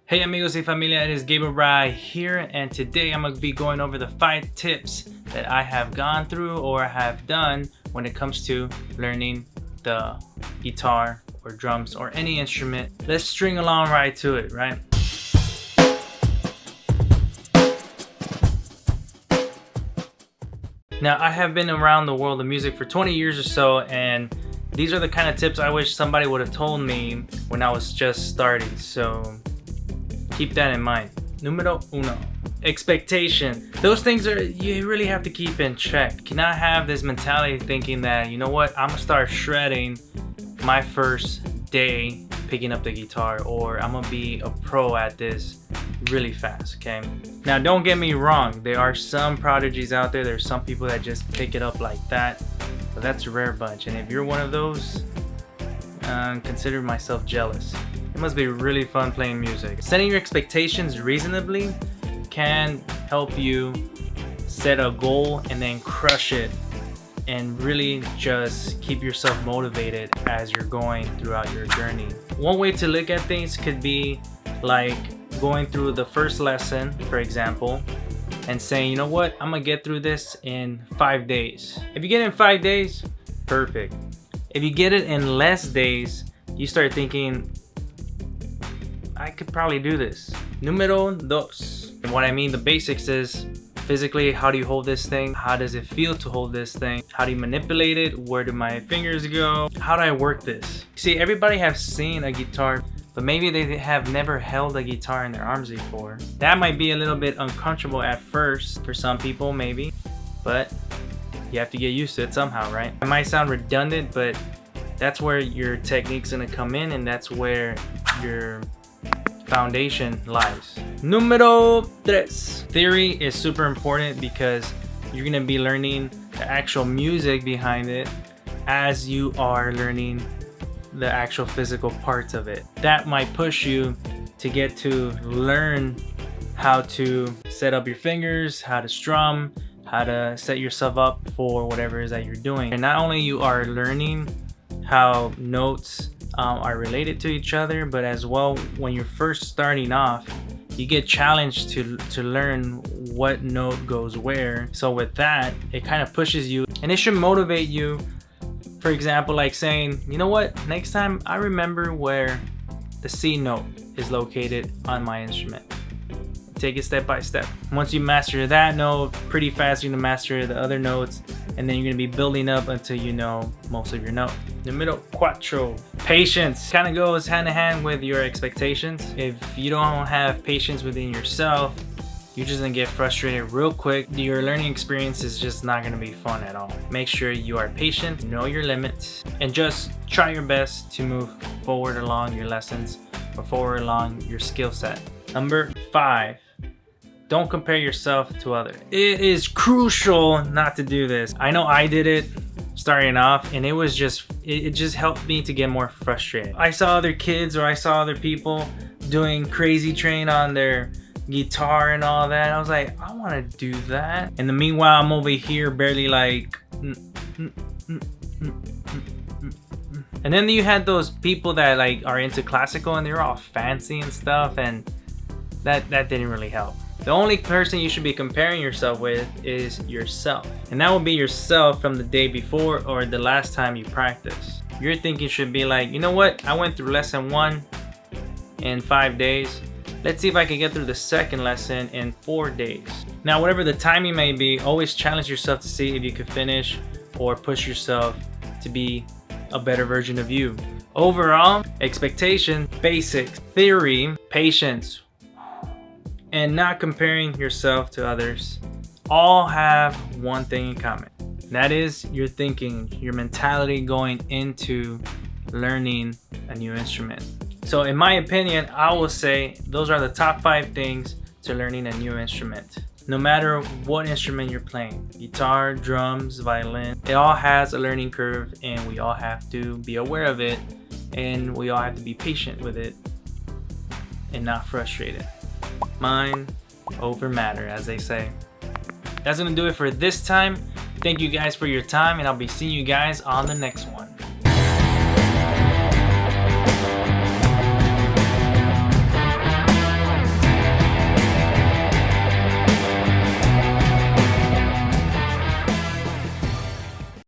Hey amigos y familia, it is Iv'e here, and today I'm going to be going over the 5 tips that I have gone through or have done when it comes to learning the guitar or drums or any instrument. Let's string along right to it, right? Now, I have been around the world of music for 20 years or so, and these are the kind of tips I wish somebody would have told me when I was just starting, so keep that in mind. Numero uno, expectation. Those things are, you really have to keep in check. You cannot have this mentality thinking that, you know what, I'm gonna start shredding my first day picking up the guitar, or I'm gonna be a pro at this really fast, okay? Now, don't get me wrong, there are some prodigies out there. There's some people that just pick it up like that, but that's a rare bunch. And if you're one of those, consider myself jealous. It must be really fun playing music. Setting your expectations reasonably can help you set a goal and then crush it and really just keep yourself motivated as you're going throughout your journey. One way to look at things could be like going through the first lesson, for example, and saying, you know what, I'm gonna get through this in 5 days. If you get it in 5 days, perfect. If you get it in less days, you start thinking, I could probably do this. Numero dos. And what I mean, the basics is physically, how do you hold this thing? How does it feel to hold this thing? How do you manipulate it? Where do my fingers go? How do I work this? See, everybody has seen a guitar, but maybe they have never held a guitar in their arms before. That might be a little bit uncomfortable at first for some people, maybe, but you have to get used to it somehow, right? It might sound redundant, but that's where your technique's gonna come in, and that's where your foundation lies. Numero tres. Theory is super important because you're gonna be learning the actual music behind it as you are learning the actual physical parts of it. That might push you to get to learn how to set up your fingers, how to strum, how to set yourself up for whatever it is that you're doing. And not only you are learning how notes are related to each other, but as well, when you're first starting off, you get challenged to learn what note goes where. So with that, it kind of pushes you, and it should motivate you. For example, like saying, you know what, next time I remember where the C note is located on my instrument. Take it step by step. Once you master that note, pretty fast you're gonna master the other notes, and then you're gonna be building up until you know most of your notes. Numero cuatro, patience. Kind of goes hand in hand with your expectations. If you don't have patience within yourself, you're just gonna get frustrated real quick. Your learning experience is just not gonna be fun at all. Make sure you are patient, know your limits, and just try your best to move forward along your lessons or forward along your skill set. Number 5. Don't compare yourself to others. It is crucial not to do this. I know I did it starting off, and it just helped me to get more frustrated. I saw other kids, or I saw other people doing crazy train on their guitar and all that. I was like, I want to do that. And the meanwhile, I'm over here barely like. And then you had those people that like are into classical, and they're all fancy and stuff, and that didn't really help. The only person you should be comparing yourself with is yourself. And that will be yourself from the day before or the last time you practiced. Your thinking should be like, you know what? I went through lesson 1 in 5 days. Let's see if I can get through the second lesson in 4 days. Now, whatever the timing may be, always challenge yourself to see if you could finish or push yourself to be a better version of you. Overall, expectation, basics, theory, patience, and not comparing yourself to others all have one thing in common. That is your thinking, your mentality going into learning a new instrument. So in my opinion, I will say those are the top 5 things to learning a new instrument. No matter what instrument you're playing, guitar, drums, violin, it all has a learning curve, and we all have to be aware of it, and we all have to be patient with it and not frustrated. Mind over matter, as they say. That's gonna do it for this time. Thank you guys for your time, and I'll be seeing you guys on the next one.